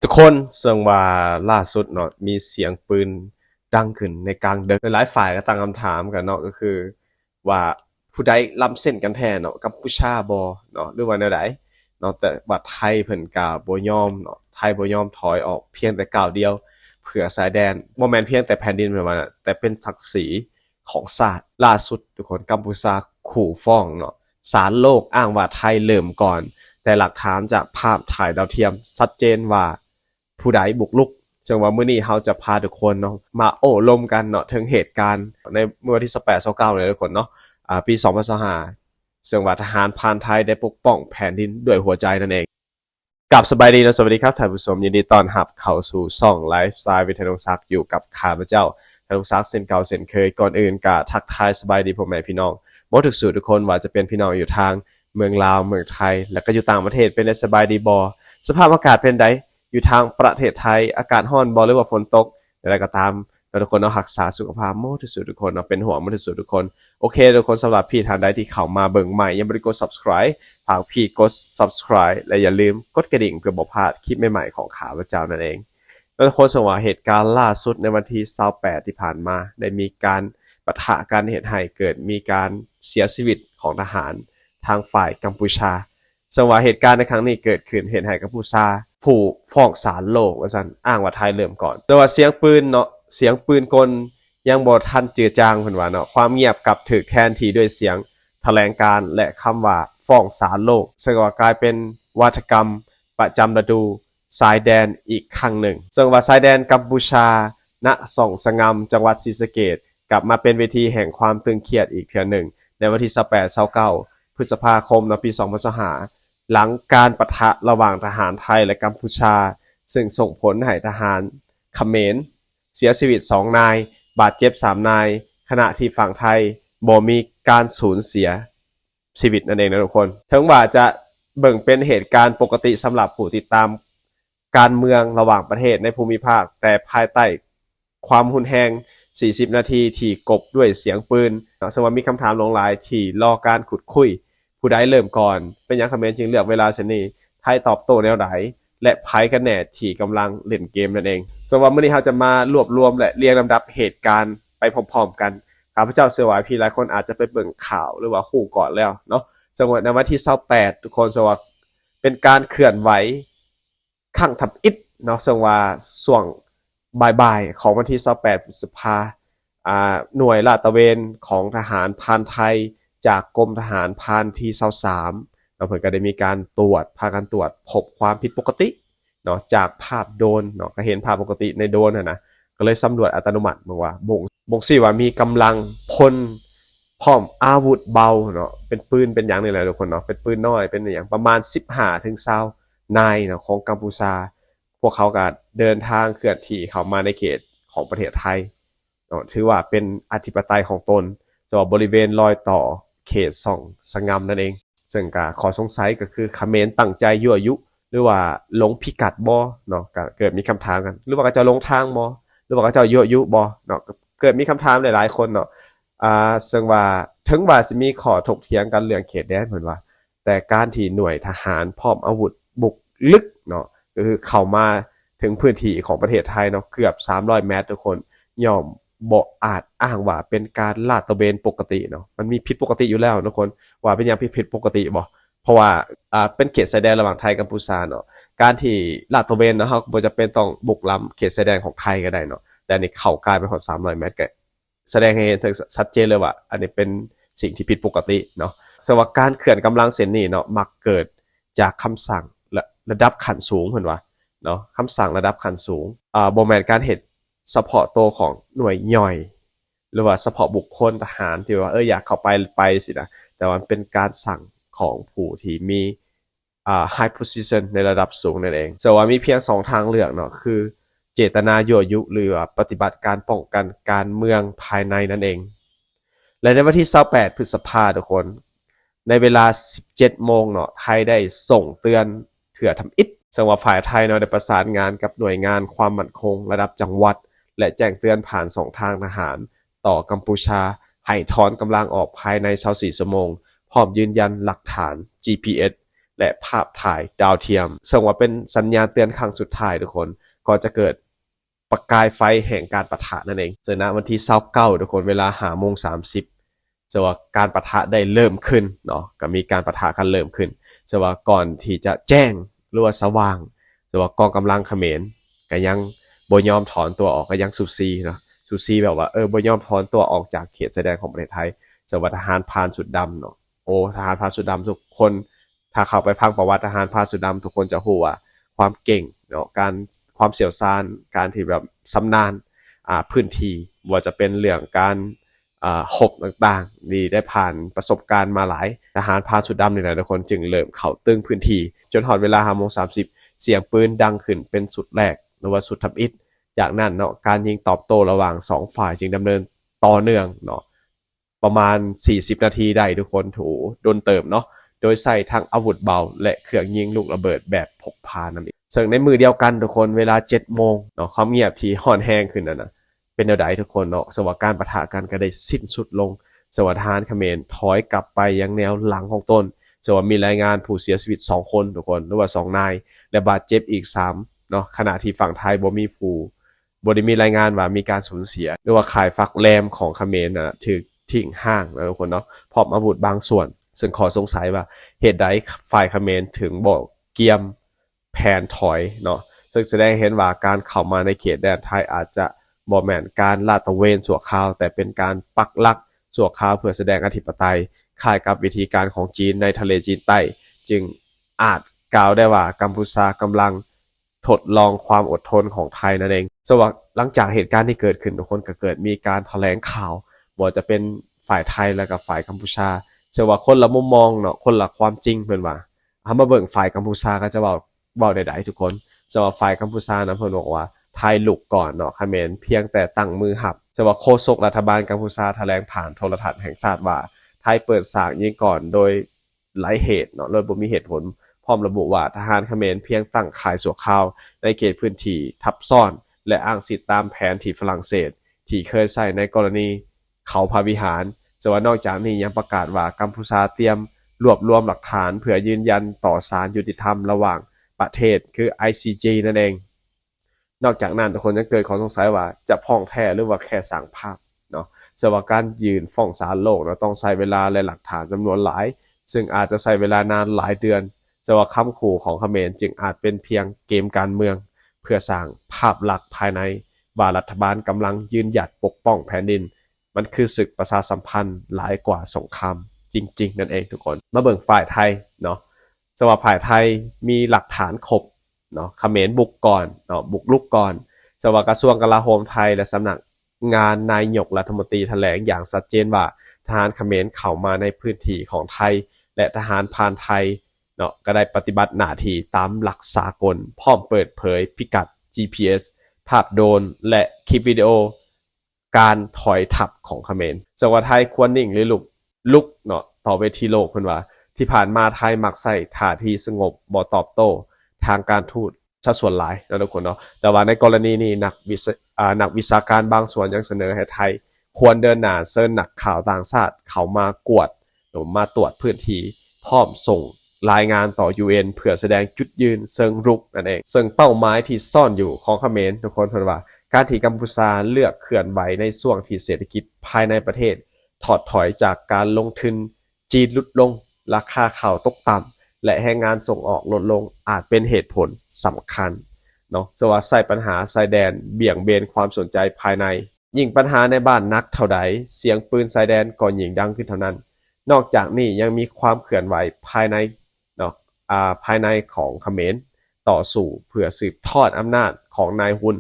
ทุกคนซึ่งว่าล่าสุดเนาะมีเสียงปืนดังขึ้นในกลางดึกหลายฝ่ายก็ตั้งคำถามกันเนาะก็คือว่าผู้ใดล้ำเส้นกันแท้เนาะกัมพูชาบ่เนาะหรือว่าแนวใดเนาะแต่ว่าไทยเพิ่นก็บ่ยอมเนาะไทยบ่ยอมถอยออกเพียงแต่ก้าวเดียวเพื่อสายแดนบ่แม่นเพียงแต่แผ่นดินแบบว่าแต่เป็นศักดิ์ศรีของชาติล่าสุดทุกคนกัมพูชาขู่ฟ้องเนาะศาลโลกอ้างว่าไทยเริ่มก่อนแต่หลักฐานจากภาพถ่ายดาวเทียมชัดเจนว่าผู้ใดบุกรุกจังว่ามื้อนี้เราจะพาทุกคนเนาะมาโอ้ลมกันเนาะถึงเหตุการณ์ในเมื่อวันที่18-29เลยทุกคนเนาะปี2025ซึ่งว่าทหารพรานไทยได้ปกป้องแผ่นดินด้วยหัวใจนั่นเองกับสบายดีนะสวัสดีครับท่านผู้ชมยินดีต้อนรับเข้าสู่ช่องไลฟ์สไตล์วิทยาศักดิ์อยู่กับข้าพเจ้าธนงศักดิ์เส้นเก่าเส้นเคยก่อนอื่นกะทักทายสบายดีพ่อแม่พี่น้องบ่ทุกสู่ทุกคนว่าจะเป็นพี่น้องอยู่ทางเมืองลาวเมืองไทยและก็อยู่ต่างประเทศเป็นได้สบายดีบ่สภาพอากาศเป็นไดอยู่ทางประเทศไทยอากาศร้อนบ่หรือว่าฝนตกอะไรก็ตามทุกคนเนาะรักษาสุขภาพหมดทุกสู่ทุกคนเนาะเป็นห่วงหมดทุกสู่ทุกคนโอเคทุกคนสำหรับพี่ท่านใดที่เข้ามาเบิ่งใหม่ยังบ่ได้กด Subscribe ฝากพี่กด Subscribe และอย่าลืมกดกระดิ่งเพื่อบ่พลาดคลิปใหม่ๆของข้าพเจ้านั่นเองทุกคนสว่าเหตุการณ์ล่าสุดในวันที่28ที่ผ่านมาได้มีการปะทะกันเหตุให้เกิดมีการเสียชีวิตของทหารทางฝ่ายกัมพูชาสว่าเหตุการณ์ในครั้งนี้เกิดขึ้นเหตุให้กัมพูชาผู้ฟ้องศาลโลกว่าซั่นอ้างว่าไทยเริ่มก่อนแต่ว่าเสียงปืนเนาะเสียงปืนกลยังบ่ทันเจือจางเพิ่นว่าเนาะความเงียบกลับถูกแทนที่ด้วยเสียงแถลงการณ์และคำว่าฟ้องศาลโลกซึ่งว่ากลายเป็นวาทกรรมประจำฤดูสายแดนอีกครั้งหนึ่งซึ่งว่าสายแดนกัมพูชาณส่องสงามจังหวัดศรีสะเกษกลับมาเป็นเวทีแห่งความตึงเครียดอีกเทื่อหนึ่งในวันที่28-29พฤษภาคมปี2025หลังการปะทะระหว่างทหารไทยและกัมพูชาซึ่งส่งผลให้ทหารเขมรเสียชีวิต2นายบาดเจ็บ3นายขณะที่ฝั่งไทยบ่มีการสูญเสียชีวิตนั่นเองนะทุกคนถึงว่าจะเบิ่งเป็นเหตุการณ์ปกติสำหรับผู้ติดตามการเมืองระหว่างประเทศในภูมิภาคแต่ภายใต้ความหุนแฮง40นาทีที่กบด้วยเสียงปืนซึ่งว่ามีคำถามหลงหลายที่รอการขุดคุยผู้ใดเริ่มก่อนเป็นหยังเขมรจึงเลือกเวลาเช่นนี้ไทยตอบโต้แนวใดและไผกันแน่ที่กำลังเล่นเกมนั่นเองสำหรับมื้อนี้เราจะมารวบรวมและเรียงลำดับเหตุการณ์ไปพร้อมๆกันข้าพเจ้าเชื่อว่าพี่หลายคนอาจจะไปเบิ่งข่าวหรือว่าคู่ก่อนแล้วเนาะจังหวะในวันที่28ทุกคนสว่าเป็นการเคลื่อนไหวครั้งทำอิฐเนาะซึ่งว่าช่วงบ่ายๆของวันที่28พฤษภาหน่วยลาดตระเวนของทหารพรานไทยจากกรมทหารพรานที่23เพิ่นก็ได้มีการตรวจพากันตรวจพบความผิดปกติเนาะจากภาพโดรนเนาะก็เห็นภาพปกติในโดรนนะก็เลยสำรวจอัตโนมัติบอกว่าบ่งชี้ว่ามีกำลังพลพร้อมอาวุธเบาเนาะเป็นปืนเป็นหยังนี่แหละทุกคนเนาะเป็นปืนน้อยเป็นหยังประมาณ15-20นายเนาะของกัมพูชาพวกเขาก็เดินทางเคลื่อนที่เข้ามาในเขตของประเทศไทยเนาะถือว่าเป็นอธิปไตยของตนสำหรับบริเวณรอยต่อเขตส่องสงามนั่นเองซึ่งก็ขอสงสัยก็คือเขมรตั้งใจยั่วยุหรือว่าหลงพิกัดบ่เนาะก็เกิดมีคำถามกันหรือว่าเขาจะหลงทางบ่หรือว่าเขาจะยั่วยุบ่เนาะเกิดมีคำถามหลายๆคนเนาะซึ่งว่าถึงว่าสิมีข้อถกเถียงกันเรื่องเขตแดนเพิ่นว่าแต่การที่หน่วยทหารพร้อมอาวุธบุกลึกเนาะก็คือเข้ามาถึงพื้นที่ของประเทศไทยเนาะเกือบ300เมตรทุกคนย่อมบ่อาจอ้างว่าเป็นการลาดตระเวนปกติเนาะมันมีผิดปกติอยู่แล้วทุกคนว่าเป็นอย่างผิดปกติบ่เพราะว่าเป็นเขตชายแดนระหว่างไทยกัมพูชาเนาะการที่ลาดตระเวนเนาะเฮาบ่จำเป็นต้องบุกล้ำเขตชายแดนของไทยก็ได้เนาะแต่นี่เข้าใกล้ไปฮอด300เมตรก็แสดงให้เห็นถึงชัดเจนเลยว่าอันนี้เป็นสิ่งที่ผิดปกติเนาะสำหรับการเคลื่อนกำลังเส้นนี้เนาะมักเกิดจากคำสั่งระดับขั้นสูงเพิ่นว่าเนาะคำสั่งระดับขั้นสูงบ่แม่นการเฮ็ดเฉพาะตัวของหน่วยย่อยหรือว่าเฉพาะบุคคลทหารที่ว่าอยากเข้าไปสินะแต่ว่าเป็นการสั่งของผู้ที่มีhigh position ในระดับสูงนั่นเองแต่ว่ามีเพียง2ทางเลือกเนาะคือเจตนายั่วยุหรือปฏิบัติการป้องกันการเมืองภายในนั่นเองและในวันที่28พฤษภาคมทุกคนในเวลา 17 โมงเนาะไทยได้ส่งเตือนเถื่อทำอิฐซึ่งว่าฝ่ายไทยเนาะได้ประสานงานกับหน่วยงานความมั่นคงระดับจังหวัดและแจ้งเตือนผ่าน2ทางทหารต่อกัมพูชาให้ถอนกำลังออกภายใน24ชั่วโมงพร้อมยืนยันหลักฐาน GPS และภาพถ่ายดาวเทียมซึ่งว่าเป็นสัญญาณเตือนครั้งสุดท้ายทุกคนก่อนจะเกิดประกายไฟแห่งการปะทะนั่นเองเจอณวันที่29ทุกคนเวลา5:30จะว่าการปะทะได้เริ่มขึ้นเนาะก็มีการปะทะกันเริ่มขึ้นจะว่าก่อนที่จะแจ้งหรือว่าสว่างจะว่ากองกำลังเขมรก็ยังบ่ยอมถอนตัวออกก็ยังซูซีเนาะซูซีแบบว่าบ่ยอมถอนตัวออกจากเขตชายแดนของประเทศไทยจะว่าทหารพรานสุดดำเนาะโอ้ทหารพรานสุดดำทุกคนถ้าเข้าไปฟังประวัติทหารพรานสุดดำทุกคนจะรู้ว่าความเก่งเนาะการความเชี่ยวชาญการที่แบบชำนาญพื้นที่ว่าจะเป็นเรื่องการหกต่างๆนี่ได้ผ่านประสบการณ์มาหลายทหารพรานสุดดำนี่แหละทุกคนจึงเริ่มเข้าตึงพื้นที่จนหอดเวลา5:30เสียงปืนดังขึ้นเป็นสุดแรกหรือว่าสุดทำอิฐจากนั้นเนาะการยิงตอบโต้ระหว่าง2ฝ่ายจึงดำเนินต่อเนื่องเนาะประมาณ40นาทีได้ทุกคนถูโดนเติมเนาะโดยใส่ทั้งอาวุธเบาและเครื่องยิงลูกระเบิดแบบพกพานั่นเองซึ่งในมือเดียวกันทุกคนเวลา 7 โมงเนาะความเงียบที่ห่อนแห้งขึ้นนะเป็นแนวใดทุกคนเนาะสวัสดิการปะทะกันก็ได้สิ้นสุดลงสวัสดิทหารเขมรถอยกลับไปยังแนวหลังของตนสวัสดิมีรายงานผู้เสียชีวิต2คนทุกคนหรือว่า2นายและบาดเจ็บอีก3เนาะขณะที่ฝั่งไทยบ่มีผู้บ่ได้มีรายงานว่ามีการสูญเสียหรือว่าข่ายฝักแรมของเขมรน่ะถูกทิ้งห่างนะทุกคนเนาะพร้อมอาวุธบางส่วนซึ่งขอสงสัยว่าเหตุใดฝ่ายเขมรถึงบอกเกียมแผนถอยเนาะซึ่งแสดงเห็นว่าการเข้ามาในเขตแดนไทยอาจจะบ่แม่นการลาดตระเวนชั่วคราวแต่เป็นการปักหลักชั่วคราวเพื่อแสดงอธิปไตยคล้ายกับวิธีการของจีนในทะเลจีนใต้จึงอาจกล่าวได้ว่ากัมพูชากำลังทดลองความอดทนของไทยนั่นเองสวัสดิ์หลังจากเหตุการณ์ที่เกิดขึ้นทุกคนก็เกิดมีการแถลงข่าวบ่จะเป็นฝ่ายไทยและกับฝ่ายกัมพูชาเชื่อว่าคนละมุมมองเนาะคนละความจริงเพิ่นว่าเอามาเบิ่งฝ่ายกัมพูชาก็จะเว้าใดๆทุกคนจะว่าฝ่ายกัมพูชานะเพิ่นบอกว่าไทยลุกก่อนเนาะเขมรเพียงแต่ตั้งมือหับจะว่าโฆษกรัฐบาลกัมพูชาแถลงผ่านโทรทัศน์แห่งชาติว่าไทยเปิดฉากยิงก่อนโดยหลายเหตุเนาะโดยบ่มีเหตุผลพร้อมระบุว่าทหารเขมรเพียงตั้งค่ายชั่วคราวในเขตพื้นที่ทับซ้อนและอ้างสิทธิตามแผนที่ฝรั่งเศสที่เคยใช้ในกรณีเขาพระวิหารแต่ว่านอกจากนี้ยังประกาศว่ากัมพูชาเตรียมรวบรวมหลักฐานเพื่อยืนยันต่อศาลยุติธรรมระหว่างประเทศคือ ICJ นั่นเองนอกจากนั้นทุกคนยังเกิดความสงสัยว่าจะพ้องแท้หรือว่าแค่สร้างภาพเนาะแต่ว่าการยืนฟ้องศาลโลกต้องใช้เวลาและหลักฐานจำนวนหลายซึ่งอาจจะใช้เวลานานหลายเดือนแต่ว่าคำขู่ของเขมรจึงอาจเป็นเพียงเกมการเมืองเพื่อสร้างภาพลักษณ์ภายในว่ารัฐบาลกำลังยืนหยัดปกป้องแผ่นดินมันคือศึกประชาสัมพันธ์หลายกว่าสงครามจริงๆนั่นเองทุกคนมาเบิ่งฝ่ายไทยเนาะสำหรับฝ่ายไทยมีหลักฐานครบเนาะเขมรบุกก่อนเนาะบุกลุกก่อนสำหรับกระทรวงกลาโหมไทยและสำนักงานนายกรัฐมนตรีแถลงอย่างชัดเจนว่าทหารเขมรเข้ามาในพื้นที่ของไทยและทหารพรานไทยเนาะก็ได้ปฏิบัติหน้าที่ตามหลักสากลพร้อมเปิดเผยพิกัด GPS ภาพโดรนและคลิปวิดีโอการถอยทัพของเขมรจังหวัดไทยควรนิ่งหรือลุกเนาะต่อเวทีโลกเพิ่นว่าที่ผ่านมาไทยมักใส่ท่าทีสงบบ่ตอบโต้ทางการทูตซะส่วนหลายนะทุกคนเนาะแต่ว่าในกรณีนี้นักวิชาการบางส่วนยังเสนอให้ไทยควรเดินหน้าเชิญนักข่าวต่างชาติเข้ามากวดหรือมาตรวจพื้นที่พร้อมส่งรายงานต่อ UN เพื่อแสดงจุดยืนเชิงรุกนั่นเองซึ่งเป้าหมายที่ซ่อนอยู่ของเขมรทุกคนเพิ่นว่าการที่กัมพูชาเลือกเคลื่อนไหวในช่วงที่เศรษฐกิจภายในประเทศถอดถอยจากการลงทุนจีนลดลงราคาข้าวตกต่ำและแรงงานส่งออกลดลงอาจเป็นเหตุผลสำคัญเนาะสว่าใส่ปัญหาชายแดนเบี่ยงเบนความสนใจภายในยิ่งปัญหาในบ้านนักเท่าใดเสียงปืนชายแดนก็ยิ่งดังขึ้นเท่านั้นนอกจากนี้ยังมีความเคลื่อนไหวภายในเนาะภายในของเขมรต่อสู้เพื่อสืบทอดอำนาจของนายฮุน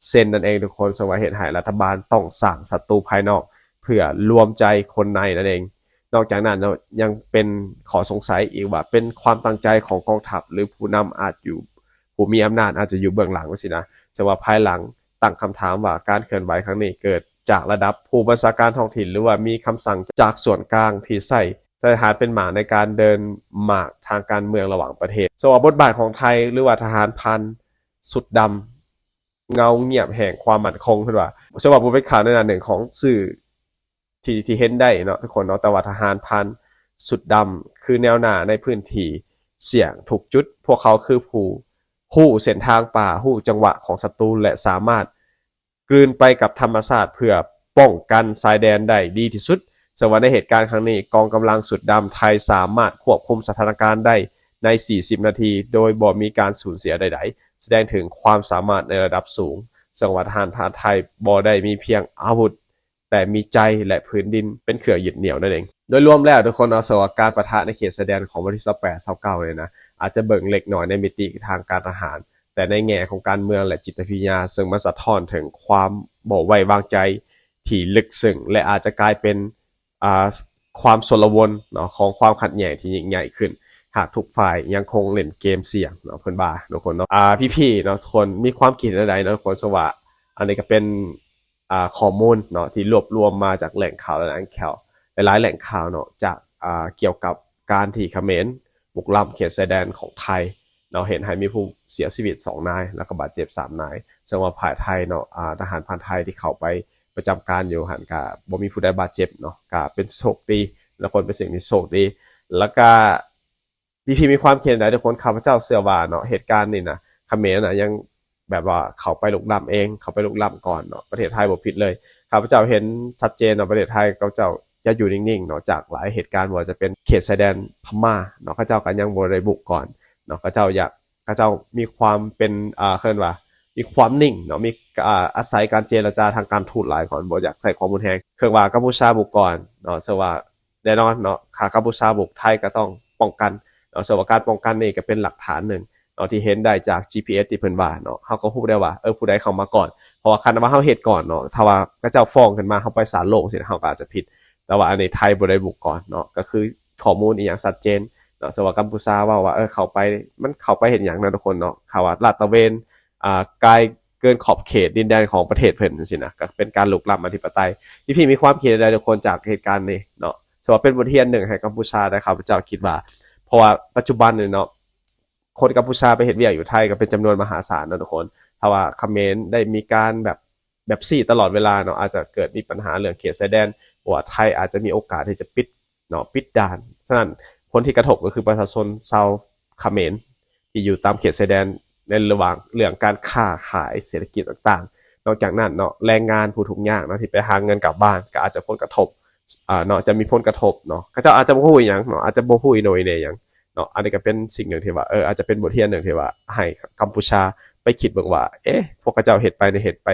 เซนนั่นเองทุกคนสว่าเหตุให้รัฐบาลต้องสร้างศัตรูภายนอกเพื่อรวมใจคนในนั่นเองนอกจากนั้นยังเป็นขอสงสัยอีกว่าเป็นความตั้งใจของกองทัพหรือผู้นำอาจอยู่ผู้มีอำนาจอาจจะอยู่เบื้องหลังว่าสินะแต่ว่าภายหลังตั้งคำถามว่าการเคลื่อนไหวครั้งนี้เกิดจากระดับผู้บัญชาการท้องถิ่นหรือว่ามีคำสั่งจากส่วนกลางที่ใส่ทหารเป็นหมาในการเดินหมากทางการเมืองระหว่างประเทศส่วนบทบาทของไทยหรือว่าทหารพันสุดดำเงาเงียบแห่งความมั่นคงขึ้นว่าฉบับเป็นข่าวในหน้าหนึ่งของสื่อที่เห็นได้เนาะทุกคนเนาะแต่ว่าทหารพันสุดดำคือแนวหน้าในพื้นที่ เสี่ยงทุกจุดพวกเขาคือผู้ฮู้เส้นทางป่าฮู้จังหวะของศัตรูและสามารถกลืนไปกับธรรมชาติเพื่อป้องกันชายแดนได้ดีที่สุดสำหรับในเหตุการณ์ครั้งนี้กองกำลังสุดดำไทยสามารถควบคุมสถานการณ์ได้ใน40นาทีโดยบ่มีการสูญเสียใดๆแสดงถึงความสามารถในระดับสูงสังหวัดทหารพรานไทยบ่ได้มีเพียงอาวุธแต่มีใจและพื้นดินเป็นเครื่องยึดเหนี่ยวนั่นเองโดยรวมแล้วทุกคนเอาสำหรับการปะทะในเขตชายแดนของวันที่28-29เลยนะอาจจะเบิ่งเล็กน้อยในมิติทางการทหารแต่ในแง่ของการเมืองและจิตวิทยาซึ่งมันสะท้อนถึงความบ่ไว้วางใจที่ลึกซึ้งและอาจจะกลายเป็นความสลวนเนาะของความขัดแย้งที่ยิ่งใหญ่ขึ้นหากทุกฝ่ายยังคงเล่นเกมเสี่ยงเนาะเพิ่นบ่าทุกคนเนาะพี่ๆเนาะทุกคนมีความคิดเห็นใดๆเนาะทุกคนสว่าอันนี้ก็เป็นข้อมูลเนาะที่รวบรวมมาจากแหล่งข่าวหลายๆข่าวหลายๆแหล่งข่าวเนาะจากเกี่ยวกับการที่เขมรบุกล้ำเขตชายแดนของไทยเราเห็นให้มีผู้เสียชีวิต2นายแล้วก็บาดเจ็บ3นายซึ่งว่าภายไทยเนาะทหารพรานไทยที่เข้าไปประจำการอยู่หันกะบ่มีผู้ใดบาดเจ็บเนาะก็เป็นโชคดีและคนเป็นสิ่งที่โชคดีแล้วก็พี่มีความเห็นใดทุกคนข้าพเจ้าเชื่อว่าเนาะเหตุการณ์นี้นะเขมรนะยังแบบว่าเข้าไปลุกล้ำเองเข้าไปลุกล้ำก่อนเนาะประเทศไทยบ่ผิดเลยข้าพเจ้าเห็นชัดเจนเนาะประเทศไทยเขาเจ้าอย่าอยู่นิ่งๆเนาะจากหลายเหตุการณ์ว่าจะเป็นเขตชายแดนพม่าเนาะเขาเจ้าก็ยังบ่ได้บุกก่อนเนาะเขาเจ้ามีความเป็นเรียกว่ามีความนิ่งเนาะมีอาศัยการเจรจาทางการทูตหลายก่อนบ่อยากใส่ข้อมูลแฮงคือว่ากัมพูชาบุกก่อนเนาะซึ่งว่าแน่นอนเนาะกัมพูชาบุกไทยก็ต้องป้องกันเนาะซึ่งว่าการป้องกันนี่ก็เป็นหลักฐานหนึ่งเนาะที่เห็นได้จาก GPS ที่เพิ่นว่าเนาะเฮาก็ฮู้ได้ว่าผู้ใดเข้ามาก่อนเพราะว่าคันว่าเฮาเฮ็ดก่อนเนาะถ้าว่าเขาเจ้าฟ้องขึ้นมาเฮาไปศาลโลกสิเฮาก็อาจจะผิดแต่ว่าอันนี้ไทยบ่ได้บุกก่อนเนาะก็คือข้อมูลอีหยังชัดเจนเนาะซึ่งว่ากัมพูชาว่าเข้าไปมันเข้าไปเฮ็ดหยังนะทุกคนเนาะเขาว่าลาดตระเวนไกลเกินขอบเขตดินแดนของประเทศเพิ่นจังซี่นะก็เป็นการลุกล้ำอธิปไตยพี่มีความคิดใดทุกคนจากเหตุการณ์นี้เนาะสำหรับเป็นบทเรียนหนึ่งให้กัมพูชาได้ครับพระเจ้าคิดว่าเพราะว่าปัจจุบันเนี่ยเนาะคนกัมพูชาไปเฮ็ดเวียกอยู่ไทยก็เป็นจำนวนมหาศาลนะทุกคนถ้าว่าเขมรได้มีการแบบซี่ตลอดเวลาเนาะอาจจะเกิดมีปัญหาเรื่องเขตชายแดนว่าไทยอาจจะมีโอกาสที่จะปิดเนาะปิดด่านฉะนั้นคนที่กระทบก็คือประชาชนชาวเขมรที่อยู่ตามเขตชายแดนในระหว่างเรื่องการค้าขายเศรษฐกิจต่างๆนอกจากนั้นเนาะแรงงานผู้ทุกข์ยากเนาะที่ไปหาเงินกลับบ้านก็อาจจะผลกระทบเนาะจะมีผลกระทบเนาะเขาเจ้าอาจจะบ่ฮู้อีหยังเนาะอาจจะบ่ฮู้อีโหน่อีเหน่หยังเนาะอันนี้ก็เป็นสิ่งหนึ่งที่ว่าอาจจะเป็นบทเรียนหนึ่งที่ว่าให้กัมพูชาไปคิดเบิ่งว่าพวกเขาเจ้าเฮ็ดไป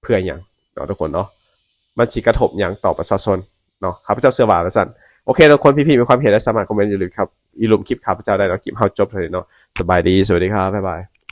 เพื่อหยังเนาะทุกคนเนาะมันสิกระทบหยังต่อประชาชนเนาะข้าพเจ้าเชื่อว่าซั่นโอเคทุกคนพี่ๆมีความเห็นและสามารถคอมเมนต์อยู่เลยครับอีลุมคลิปข้าพเจ้าได้เนาะคลิปเฮาจบเท่านี้เนาะสบายดีสวัสดีครับบ๊ายบาย